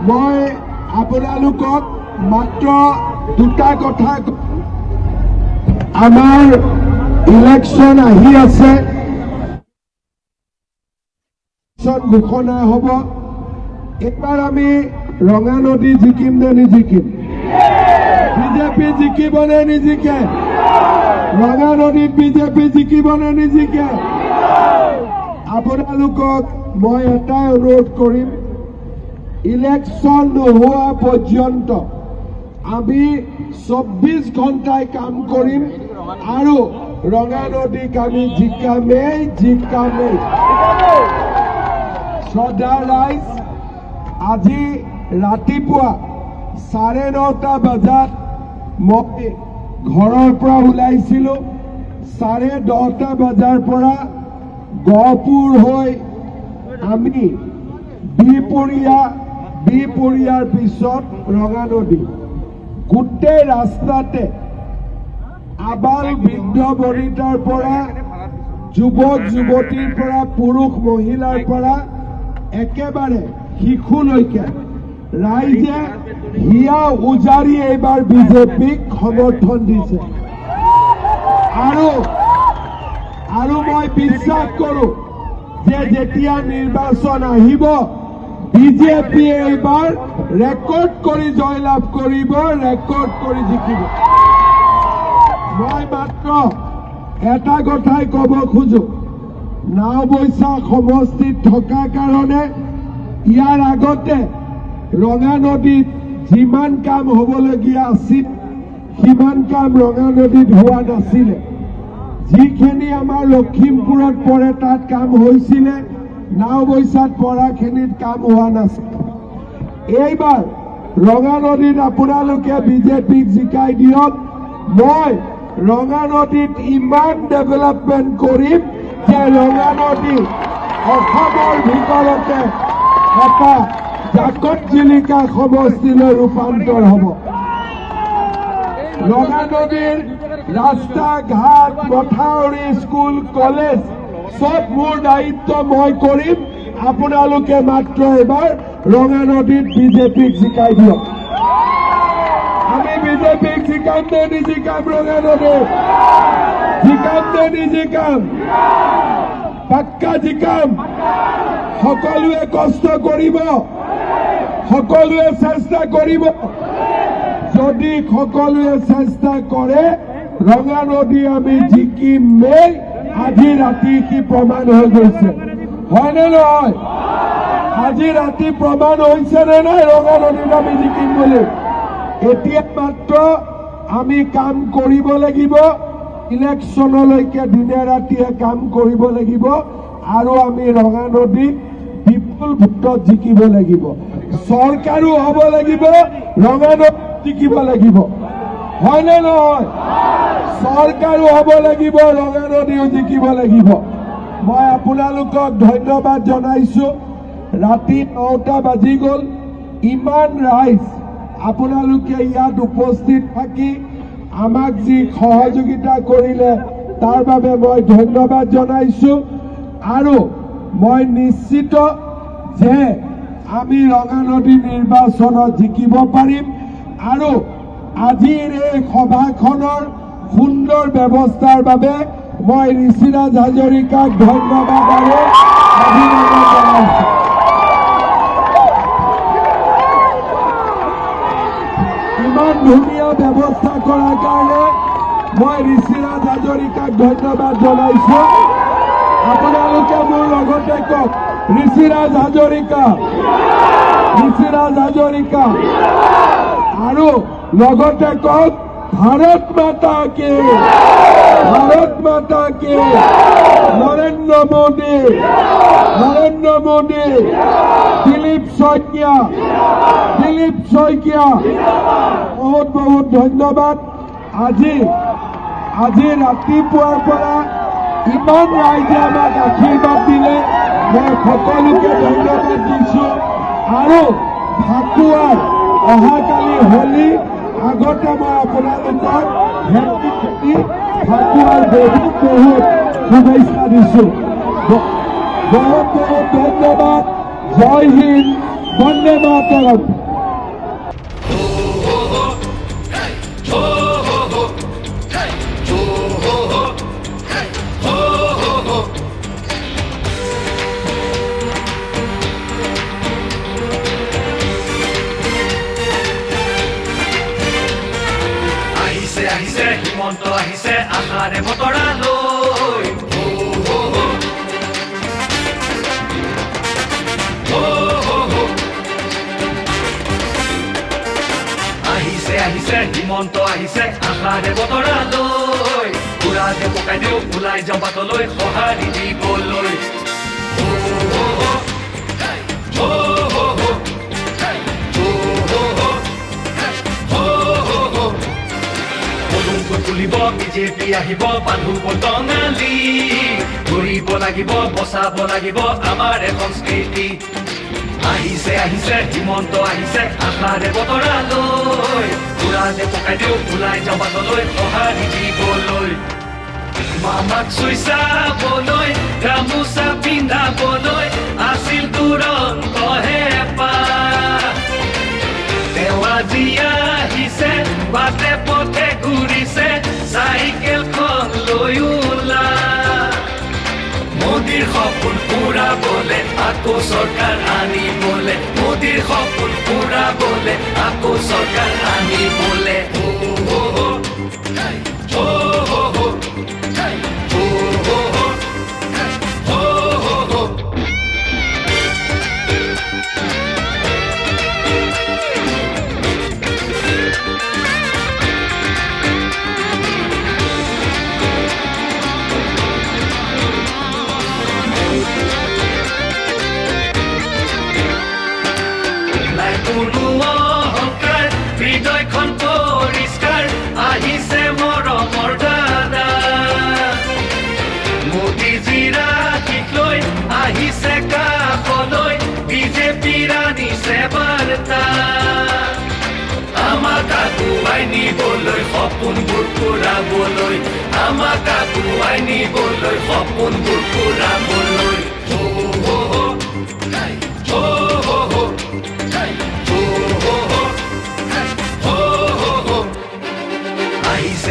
মই আপোনালোকক মাত্ৰ দুটা কথা আমাৰ ইলেকশ্যন আহি আছে ঘোষণা হ'ব এবাৰ আমি ৰঙা নদী জিকিম নে নিজিকিম বিজেপি জিকিব নে নিজিকে ৰঙা নদীত বিজেপি জিকিব নে নিজিকে আপোনালোকক মই এটাই অনুৰোধ কৰিম ইলেকশ্যন নোহোৱা পৰ্যন্ত আমি 24 ঘণ্টাই কাম কৰিম আৰু ৰঙা নদীক আমি জিকামেই শ্ৰদ্ধা ৰাইজ আজি ৰাতিপুৱা 9:30 বজাত মই ঘৰৰ পৰা ওলাইছিলো 10:30 বজাৰ পৰা গহপুৰ হৈ আমি বিপৰীয়াৰ পিছত ৰঙা নদী গোটেই ৰাস্তাতে আবাল বৃদ্ধ বনিতাৰ পৰা যুৱক যুৱতীৰ পৰা পুৰুষ মহিলাৰ পৰা একেবাৰে শিশুলৈকে ৰাইজে হিয়া উজাৰি এইবাৰ বিজেপিক সমৰ্থন দিছে আৰু মই বিশ্বাস কৰো যে যেতিয়া নিৰ্বাচন আহিব বিজেপি এইবাৰ ৰেকৰ্ড কৰি জয়লাভ কৰিব ৰেকৰ্ড কৰি জিকিব মই মাত্ৰ এটা কথাই ক'ব খোজো নাওবৈচা সমষ্টিত থকা কাৰণে ইয়াৰ আগতে ৰঙা নদীত যিমান কাম হ'বলগীয়া আছিল সিমান কাম ৰঙা নদীত হোৱা নাছিলে যিখিনি আমাৰ লখিমপুৰত পৰে তাত কাম হৈছিলে নাওবৈচাত পৰাখিনিত কাম হোৱা নাছিল এইবাৰ ৰঙা নদীত আপোনালোকে বিজেপিক জিকাই দিয়ক মই ৰঙা নদীত ইমান ডেভেলপমেণ্ট কৰিম যে ৰঙা নদী অসমৰ ভিতৰতে এটা জাকত জিলিকা সমষ্টিলৈ ৰূপান্তৰ হ'ব ৰঙা নদীৰ ৰাস্তা ঘাট মথাউৰি স্কুল কলেজ সব মোৰ দায়িত্ব মই কৰিম আপোনালোকে মাত্ৰ এবাৰ ৰঙা নদীত বিজেপিক জিকাই দিয়ক আমি বিজেপিক জিকাম নে নিজিকাম ৰঙা নদীত জিকাম নে নিজিকাম পাক্কা জিকাম সকলোৱে কষ্ট কৰিব সকলোৱে চেষ্টা কৰিব যদি সকলোৱে চেষ্টা কৰে ৰঙা নদী আমি জিকিমেই আজি ৰাতি কি প্ৰমাণ হৈ গৈছে হয়নে নহয় আজি ৰাতি প্ৰমাণ হৈছে নে নাই ৰঙা নদীত আমি জিকিম বুলি এতিয়া মাত্ৰ আমি কাম কৰিব লাগিব ইলেকশ্যনলৈকে দিনে ৰাতিয়ে কাম কৰিব লাগিব আৰু আমি ৰঙা নদীত বিপুল ভোটত জিকিব লাগিব চৰকাৰো হ'ব লাগিব ৰঙা নদীত জিকিব লাগিব হয়নে নহয় চৰকাৰো হ'ব লাগিব ৰঙা নদীও জিকিব লাগিব মই আপোনালোকক ধন্যবাদ জনাইছো ৰাতি 9টা বাজি গ'ল ইমান ৰাইজ আপোনালোকে ইয়াত উপস্থিত থাকি আমাক যি সহযোগিতা কৰিলে তাৰ বাবে মই ধন্যবাদ জনাইছো আৰু মই নিশ্চিত যে আমি ৰঙা নদী নিৰ্বাচনত জিকিব পাৰিম আৰু আজিৰ এই সভাখনৰ সুন্দৰ ব্যৱস্থাৰ বাবে মই ঋষিৰাজ হাজৰিকাক ধন্যবাদ আৰু অভিনন্দন জনাইছো ইমান ধুনীয়া ব্যৱস্থা কৰাৰ কাৰণে মই ঋষিৰাজ হাজৰিকাক ধন্যবাদ জনাইছো আপোনালোকে মোৰ লগতে কওক ঋষিৰাজ হাজৰিকা আৰু লগতে কওক ভাৰত মাতা কে নৰেন্দ্ৰ মোদী দিলীপ শইকীয়া বহুত বহুত ধন্যবাদ আজি ৰাতিপুৱাৰ পৰা ইমান ৰাইজে আমাক আশীৰ্বাদ দিলে মই সকলোকে ধন্যবাদ দিছো আৰু ফাকুৱাৰ অহাকালি হোলী আগতে মই আপোনালোকক ফাকুৱাৰ বহুত শুভেচ্ছা দিছো বহুত বহুত ধন্যবাদ জয় হিন্দ বন্দে মাতৰম। আহিছে হিমন্ত আহিছে আশাৰে বতৰা লৈ আহিছে হিমন্ত আহিছে আশাৰে বতৰা লৈ পুৰাতে পকাই দিওঁ ওলাই যাওঁ বাটলৈ সঁহাৰি দিবলৈ তুলিব বিজেপি আহিব বান্ধুব টঙালি ঘূৰিব লাগিব বচাব লাগিব আমাৰ সংস্কৃতি আহিছে হিমন্ত আহিছে আশাৰে বতৰা লৈ পুৰাতে পকাই দিওঁ ওলাই যাওঁ বাটলৈ সঁহাৰি দিবলৈ মামাক চুই চাবলৈ গামোচা পিন্ধাবলৈ আছিল তুৰন্ত হেঁপাহ তেওঁ আজি আহিছে বাটে পথে ঘূৰিছে চাইকেলখন লৈ ওলা মোদীৰ সপোন পুৰাবলে আকৌ চৰকাৰ আনিবলে মোদীৰ সপোন পুৰাবলে আকৌ চৰকাৰ আনিবলে হৃদয়খন পৰিষ্কাৰ আহিছে মৰমৰ দাদা মোদীজীৰ আশীষ লৈ আহিছে কাষলৈ বিজেপিৰ আনিছে বাৰ্তা আমাক আগুৱাই নিবলৈ সপোনবোৰ পুৰাবলৈ আমাক আগুৱাই নিবলৈ সপোনবোৰ পুৰাবলৈ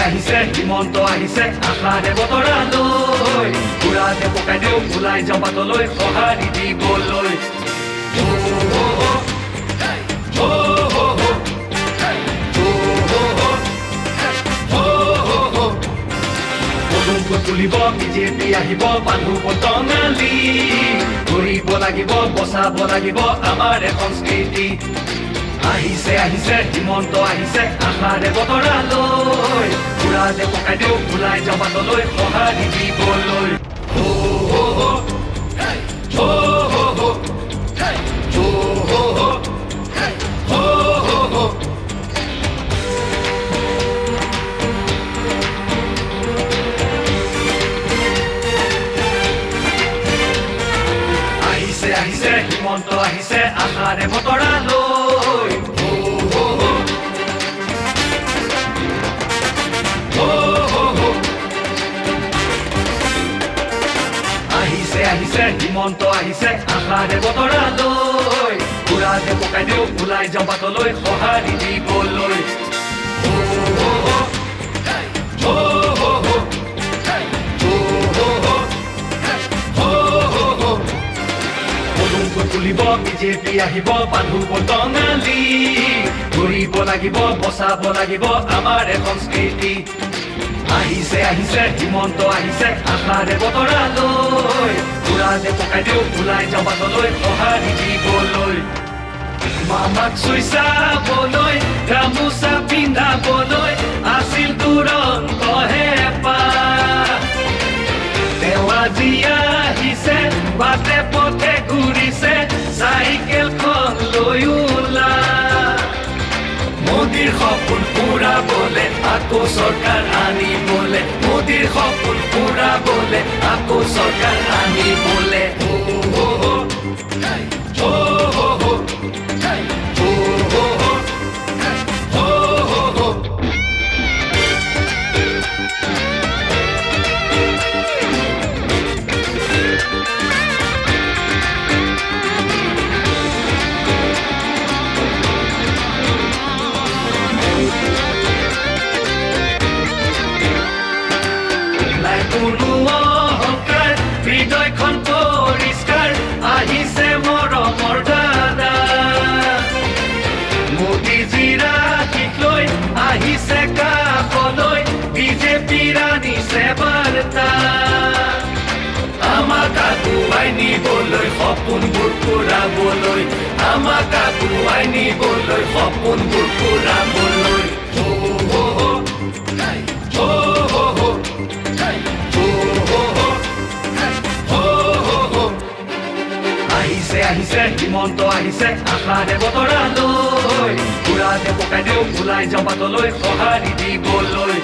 আহিছে হিমন্ত আহিছে আশাৰে বতৰা লৈ পুৰাতে পকাই দিওঁ ওলাই যাওঁ বাটলৈ সঁহাৰি দিবলৈ তুলিব বিজেপি আহিব বান্ধুব টঙালি ঘূৰিব লাগিব বচাব লাগিব আমাৰ সংস্কৃতি আহিছে হিমন্ত আহিছে আশাৰে বতৰা লৈ পুৰাতে পকাই দিওঁ ওলাই যাওঁ বাটলৈ সঁহাৰি দিবলৈ আহিছে হিমন্ত আহিছে আশাৰে বতৰা লৈ আহিছে হিমন্ত আহিছে আশাৰে বতৰা লৈ পুৰাতে পকাই দিওঁ ওলাই যাওঁ বাটলৈ সঁহাৰি দিবলৈ তুলিব বিজেপি আহিব বান্ধুব টঙালি ঘূৰিব লাগিব বচাব লাগিব আমাৰ সংস্কৃতি আহিছে হিমন্ত আহিছে আশাৰে বতৰা লৈ পুৰাতে পকাই দিওঁ ওলাই যাওঁ বাটলৈ সঁহাৰি দিবলৈ মামাক চুই চাবলৈ গামোচা পিন্ধাবলৈ আছিল তুৰন্ত হেঁপাহ তেওঁ আজি আহিছে বাটে পথে ঘূৰিছে চাইকেলখন লৈ ওলা মোদীৰ সপোন পুৰাবলে আকৌ চৰকাৰ আনিবলে মোদীৰ সপোন পুৰাবলে আকৌ চৰকাৰ আনিবলে নেতা আমাক আগুৱাই নিবলৈ সপোনবোৰ পূৰাবলৈ আমাক আগুৱাই নিবলৈ সপোনবোৰ পূৰাবলৈ আহিছে আহিছে হিমন্ত আহিছে আশাৰে বতৰালৈ পুৰাতে পকাই দিওঁ ওলাই যাওঁ বাটলৈ সঁহাৰি দিবলৈ